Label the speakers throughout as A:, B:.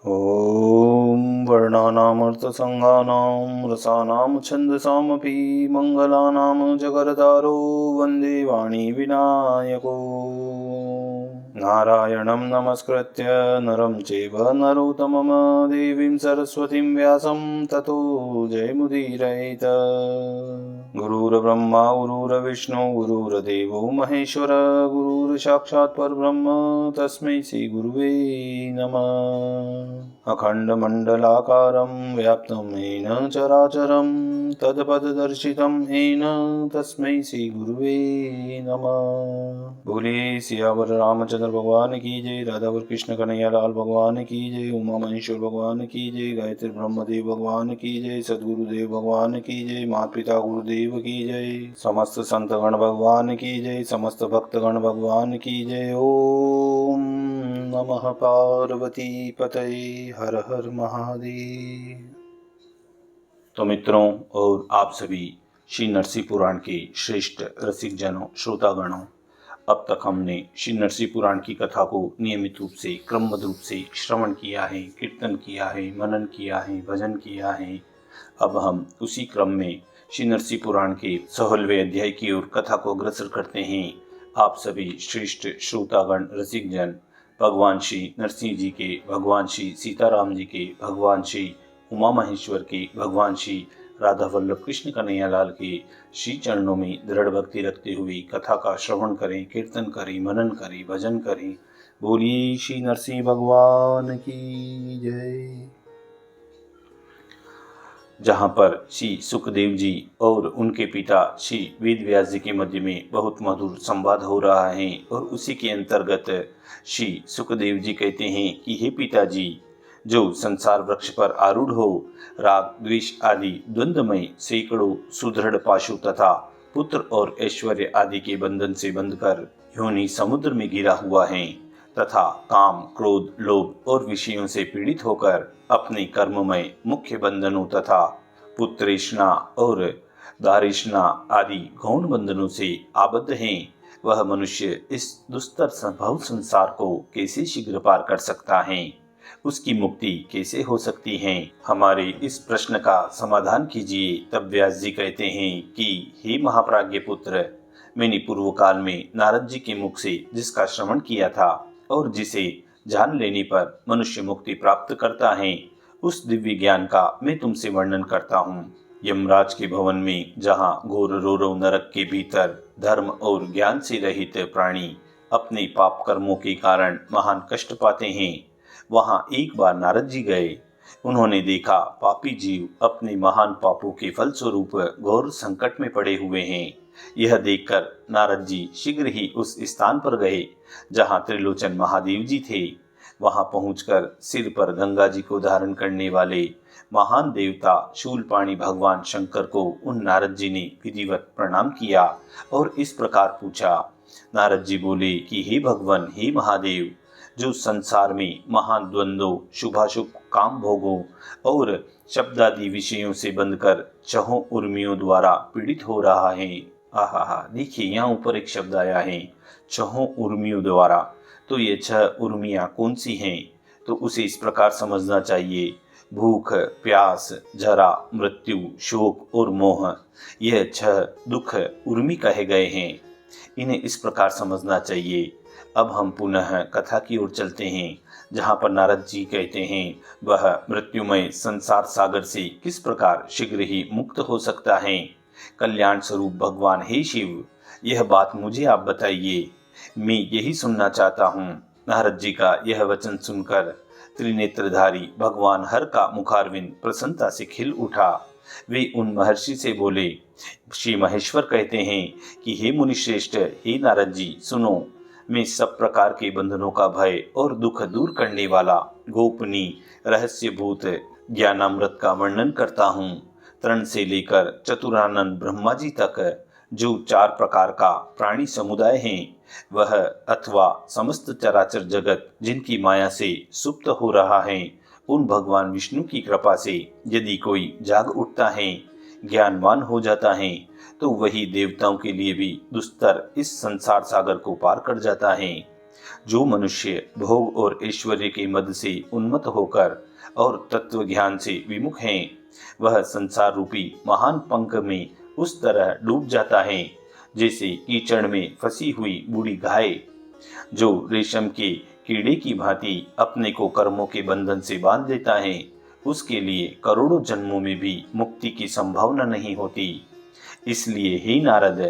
A: ॐ वर्णानामर्थसङ्घानां रसानां छन्दसामपि मङ्गलानां जगर्तारो वन्दे वाणीविनायको। नारायणं नमस्कृत्य नरं चैव नरोत्तमं देवीं सरस्वतीं व्यासं ततो जयमुदीरयेत्। गुरुर्ब्रह्मा गुरुर्विष्णु गुरुर्देवो महेश्वर गुरुर्साक्षात् परब्रह्म तस्मै श्रीगुरुवे नमः। अखण्डमण्डलाकारं व्याप्तं येन चराचरं तत्पददर्शितं येन तस्मै श्रीगुरुवे नमः। बोलिए सियावर रामचंद्र भगवान की जय, राधावर कृष्ण कन्हैया लाल भगवान की जय, उमा महेश्वर भगवान की जय, गायत्री ब्रह्मदेव भगवान की जय, सद्गुरुदेव भगवान की जय, माता पिता गुरुदेव की जय, समस्त संतगण भगवान की जय, समस्त भक्तगण भगवान की जय। ओम नमः पार्वती पतये हर हर महादेव। तो मित्रों और आप सभी श्री नरसिंह पुराण के श्रेष्ठ रसिक जनों श्रोतागणों, अब तक हमने श्री नरसिंह पुराण की कथा को नियमित रूप से क्रमबद्ध रूप से श्रवण किया है, कीर्तन किया है, मनन किया है, भजन किया है। अब हम उसी क्रम में श्री नरसिंह पुराण के 16वें अध्याय की ओर कथा को अग्रसर करते हैं। आप सभी श्रेष्ठ श्रोतागण रसिक जन भगवान श्री नरसिंह जी के, भगवान श्री सीताराम जी के, भगवान श्री उमा महेश्वर के, भगवान श्री राधा वल्लभ कृष्ण कन्हैया लाल के श्री चरणों में दृढ़ भक्ति रखते हुए कथा का श्रवण करें, कीर्तन करें, मनन करें, भजन करें। बोलिए श्री नरसिंह भगवान की जय। जहाँ पर श्री सुखदेव जी और उनके पिता श्री वेद व्यास जी के मध्य में बहुत मधुर संवाद हो रहा है और उसी के अंतर्गत श्री सुखदेव जी कहते हैं कि हे पिताजी, जो संसार वृक्ष पर आरूढ़ हो राग द्वेष आदि द्वंद्वमय सैकड़ों सुदृढ़ पाशु तथा पुत्र और ऐश्वर्य आदि के बंधन से बंधकर योनि समुद्र में गिरा हुआ है तथा काम क्रोध लोभ और विषयों से पीड़ित होकर अपने कर्ममय मुख्य बंधनों तथा पुत्रेष्णा और दारिष्णा आदि गौण बंधनों से आबद्ध हैं, वह मनुष्य इस दुस्तर संभव संसार को कैसे शीघ्र पार कर सकता है, उसकी मुक्ति कैसे हो सकती है? हमारे इस प्रश्न का समाधान कीजिए। तब व्यास जी कहते हैं कि हे महाप्राज्ञ पुत्र, मैंने पूर्व काल में नारद जी के मुख से जिसका श्रवण किया था और जिसे जान लेने पर मनुष्य मुक्ति प्राप्त करता है, उस दिव्य ज्ञान का मैं तुमसे वर्णन करता हूँ। यमराज के भवन में जहाँ घोर रोरव नरक के भीतर धर्म और ज्ञान से रहित प्राणी अपने पाप कर्मों के कारण महान कष्ट पाते हैं, वहां एक बार नारद जी गए। उन्होंने देखा पापी जीव अपने महान पापों के फल स्वरूप घोर संकट में पड़े हुए हैं। यह देखकर नारद जी शीघ्र ही उस स्थान पर गए जहां त्रिलोचन महादेव जी थे। वहां पहुंचकर सिर पर गंगा जी को धारण करने वाले महान देवता शूलपाणी भगवान शंकर को उन नारद जी ने विधिवत प्रणाम किया और इस प्रकार पूछा। नारद जी बोले कि हे भगवान, हे महादेव, जो संसार में महान द्वंद्वों, शुभाशुभ काम भोगों और शब्दादि विषयों से बंधकर छहों उर्मियों द्वारा पीड़ित हो रहा है। आहा, देखिए यहाँ ऊपर एक शब्द आया है, छहों उर्मियों द्वारा। तो ये 6 उर्मियां कौन सी हैं? तो उसे इस प्रकार समझना चाहिए, भूख, प्यास, जरा, मृत्यु, शोक और मोह, यह 6 दुख उर्मी कहे गए हैं। इन्हें इस प्रकार समझना चाहिए। अब हम पुनः कथा की ओर चलते हैं, जहाँ पर नारद जी कहते हैं वह मृत्युमय संसार सागर से किस प्रकार शीघ्र ही मुक्त हो सकता है। कल्याण स्वरूप भगवान हे शिव, यह बात मुझे आप बताइए, मैं यही सुनना चाहता हूँ। नारद जी का यह वचन सुनकर त्रिनेत्रधारी भगवान हर का मुखारविंद प्रसन्नता से खिल उठा। वे उन महर्षि से बोले, श्री महेश्वर कहते हैं कि हे मुनिश्रेष्ठ, हे नारद जी, सुनो, मैं सब प्रकार के बंधनों का भय और दुख दूर करने वाला गोपनीय रहस्यभूत ज्ञानामृत का वर्णन करता हूँ। तृण से लेकर चतुरानंद ब्रह्मा जी तक जो 4 प्रकार का प्राणी समुदाय हैं, वह अथवा समस्त चराचर जगत जिनकी माया से सुप्त हो रहा है, उन भगवान विष्णु की कृपा से यदि कोई जाग उठता है, ज्ञानवान हो जाता है, तो वही देवताओं के लिए भी दुस्तर इस संसार सागर को पार कर जाता है। जो मनुष्य भोग और ऐश्वर्य के मद से उन्मत्त होकर और तत्व ज्ञान से विमुख हैं, वह संसार रूपी महान पंख में उस तरह डूब जाता है जैसे कीचड़ में फंसी हुई बूढ़ी गाय, जो रेशम के कीड़े की भांति अपने को कर्मों के बंधन से बांध लेता है। उसके लिए करोड़ों जन्मों में भी मुक्ति की संभावना नहीं होती। इसलिए हे नारद,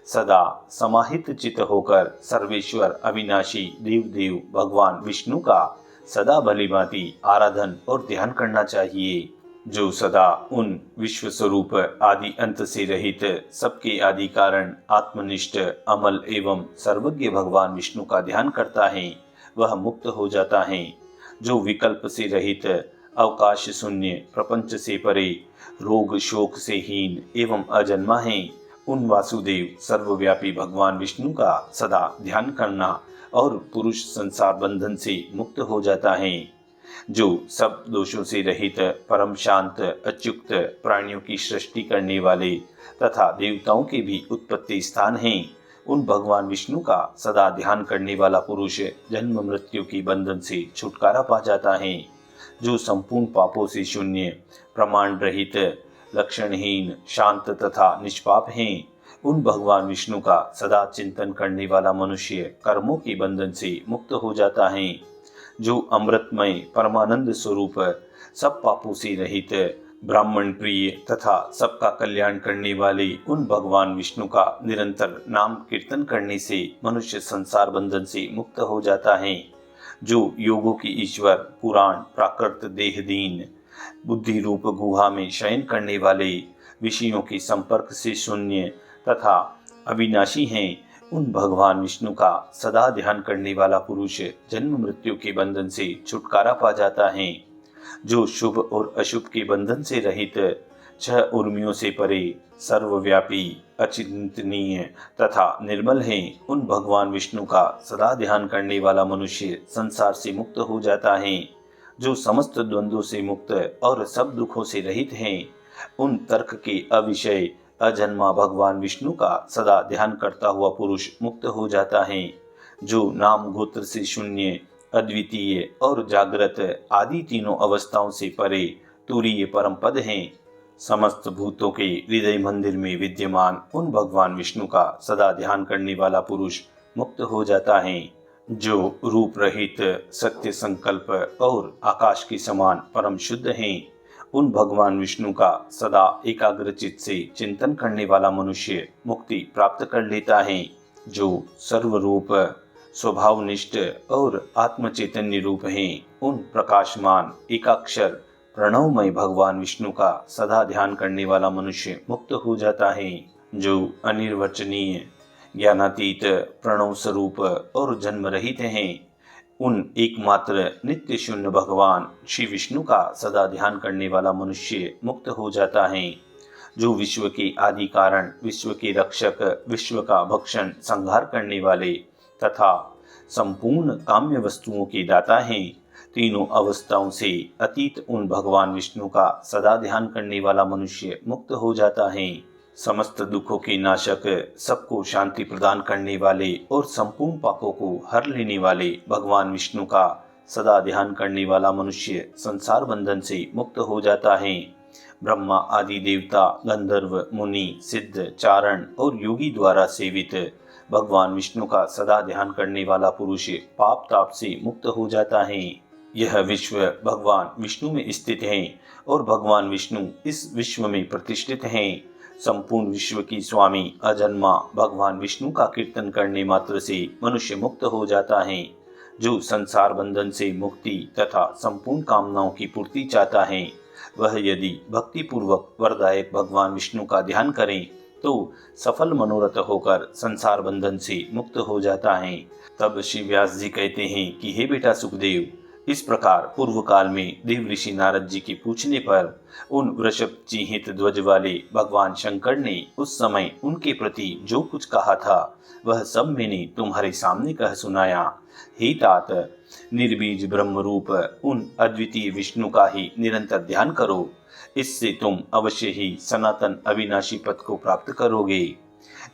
A: सदा समाहित चित्त होकर सर्वेश्वर अविनाशी देव भगवान विष्णु का सदा भली भांति आराधन और ध्यान करना चाहिए, जो सदा उन विश्व स्वरूप आदि अंत से रहित सबके आदि कारण आत्मनिष्ठ अमल एवं सर्वज्ञ भगवान विष्णु का ध्यान करता है, वह मुक्त हो जाता है। जो विकल्प से रहित अवकाश शून्य प्रपंच से परे रोग शोक से हीन एवं अजन्मा है, उन वासुदेव सर्वव्यापी भगवान विष्णु का सदा ध्यान करना और पुरुष संसार बंधन से मुक्त हो जाता है। जो सब दोषों से रहित परम शांत अच्युत प्राणियों की सृष्टि करने वाले तथा देवताओं के भी उत्पत्ति स्थान हैं, उन भगवान विष्णु का सदा ध्यान करने वाला पुरुष जन्म मृत्यु की बंधन से छुटकारा पा जाता है। जो संपूर्ण पापों से शून्य प्रमाण रहित लक्षणहीन शांत तथा निष्पाप हैं, उन भगवान विष्णु का सदा चिंतन करने वाला मनुष्य कर्मों के बंधन से मुक्त हो जाता है। जो अमृतमय परमानंद स्वरूप सब पापों से रहित ब्राह्मण प्रिय तथा सबका कल्याण करने वाले उन भगवान विष्णु का निरंतर नाम कीर्तन करने से मनुष्य संसार बंधन से मुक्त हो जाता है। जो योगों की ईश्वर पुराण प्राकृत देहदीन बुद्धि रूप गुहा में शयन करने वाले विषयों के संपर्क से शून्य तथा अविनाशी हैं, उन भगवान विष्णु का सदा ध्यान करने वाला पुरुष जन्म मृत्यु के बंधन से छुटकारा पा जाता है। जो शुभ और अशुभ के बंधन से रहित छह उर्मियों से परे सर्वव्यापी अचिंतनीय तथा निर्मल है, उन भगवान विष्णु का सदा ध्यान करने वाला मनुष्य संसार से मुक्त हो जाता है। जो समस्त द्वंद्वों से मुक्त और सब दुखों से रहित हैं, उन तर्क के अविषय अजन्मा भगवान विष्णु का सदा ध्यान करता हुआ पुरुष मुक्त हो जाता है। जो नाम गोत्र से शून्य अद्वितीय और जागृत आदि तीनों अवस्थाओं से परे तुरीय परम पद हैं, समस्त भूतों के हृदय मंदिर में विद्यमान उन भगवान विष्णु का सदा ध्यान करने वाला पुरुष मुक्त हो जाता है। जो रूप रहित सत्य संकल्प और आकाश के समान परम शुद्ध हैं, उन भगवान विष्णु का सदा एकाग्रचित से चिंतन करने वाला मनुष्य मुक्ति प्राप्त कर लेता है। जो सर्वरूप स्वभावनिष्ठ और आत्म चैतन्य रूप हैं, उन प्रकाशमान एकाक्षर प्रणवमय भगवान विष्णु का सदा ध्यान करने वाला मनुष्य मुक्त हो जाता है। जो अनिर्वचनीय ज्ञानातीत प्रणव स्वरूप और जन्म रहित हैं, उन एकमात्र नित्य शून्य भगवान श्री विष्णु का सदा ध्यान करने वाला मनुष्य मुक्त हो जाता है। जो विश्व के आदि कारण विश्व के रक्षक विश्व का भक्षण संहार करने वाले तथा संपूर्ण काम्य वस्तुओं के दाता हैं, तीनों अवस्थाओं से अतीत उन भगवान विष्णु का सदा ध्यान करने वाला मनुष्य मुक्त हो जाता है। समस्त दुखों के नाशक सबको शांति प्रदान करने वाले और संपूर्ण पापों को हर लेने वाले भगवान विष्णु का सदा ध्यान करने वाला मनुष्य संसार बंधन से मुक्त हो जाता है। ब्रह्मा आदि देवता गंधर्व मुनि सिद्ध चारण और योगी द्वारा सेवित भगवान विष्णु का सदा ध्यान करने वाला पुरुष पाप ताप से मुक्त हो जाता है। यह विश्व भगवान विष्णु में स्थित है और भगवान विष्णु इस विश्व में प्रतिष्ठित हैं। संपूर्ण विश्व की स्वामी अजन्मा भगवान विष्णु का कीर्तन करने मात्र से मनुष्य मुक्त हो जाता है। जो संसार बंधन से मुक्ति तथा संपूर्ण कामनाओं की पूर्ति चाहता है, वह यदि भक्ति पूर्वक वरदायक भगवान विष्णु का ध्यान करें तो सफल मनोरथ होकर संसार बंधन से मुक्त हो जाता है। तब श्री व्यास जी कहते हैं कि हे बेटा सुखदेव, इस प्रकार पूर्व काल में देव ऋषि नारद जी के पूछने पर उन वृषभ चिहित ध्वज वाले भगवान शंकर ने उस समय उनके प्रति जो कुछ कहा था वह सब मैंने तुम्हारे सामने कह सुनाया। हे तात, निर्बीज ब्रह्म रूप उन अद्वितीय विष्णु का ही निरंतर ध्यान करो, इससे तुम अवश्य ही सनातन अविनाशी पद को प्राप्त करोगे।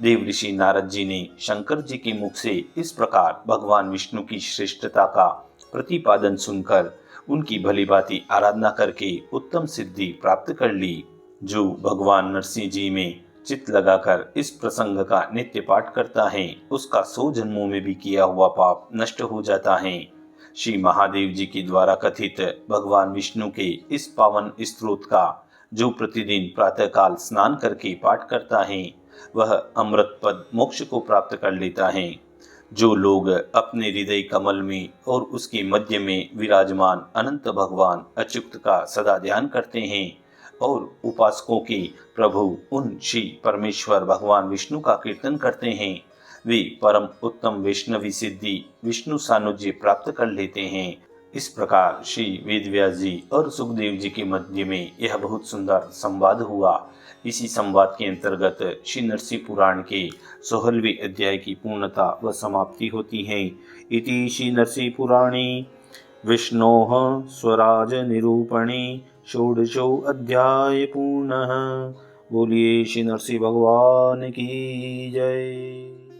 A: देव ऋषि नारद जी ने शंकर जी के मुख से इस प्रकार भगवान विष्णु की श्रेष्ठता का प्रतिपादन सुनकर उनकी भली भांति आराधना करके उत्तम सिद्धि प्राप्त कर ली। जो भगवान नरसिंह जी में चित्त लगाकर इस प्रसंग का नित्य पाठ करता है, उसका 100 जन्मों में भी किया हुआ पाप नष्ट हो जाता है। श्री महादेव जी के द्वारा कथित भगवान विष्णु के इस पावन स्तोत्र का जो प्रतिदिन प्रातःकाल स्नान करके पाठ करता है, वह अमृत पद मोक्ष को प्राप्त कर लेता है। जो लोग अपने हृदय कमल में और उसके मध्य में विराजमान अनंत भगवान अच्युत का सदा ध्यान करते हैं और उपासकों के प्रभु उन श्री परमेश्वर भगवान विष्णु का कीर्तन करते हैं, वे परम उत्तम वैष्णवी सिद्धि विष्णु सानुज्य प्राप्त कर लेते हैं। इस प्रकार श्री वेदव्यास जी और सुखदेव जी के मध्य में यह बहुत सुंदर संवाद हुआ। इसी संवाद के अंतर्गत श्री नरसिंह पुराण के 16वें अध्याय की पूर्णता व समाप्ति होती है। इति श्री नरसिंह पुराणे विष्णोः स्वराज निरूपणे षोडशो अध्याय पूर्णः। बोलिए श्री नरसिंह भगवान की जय।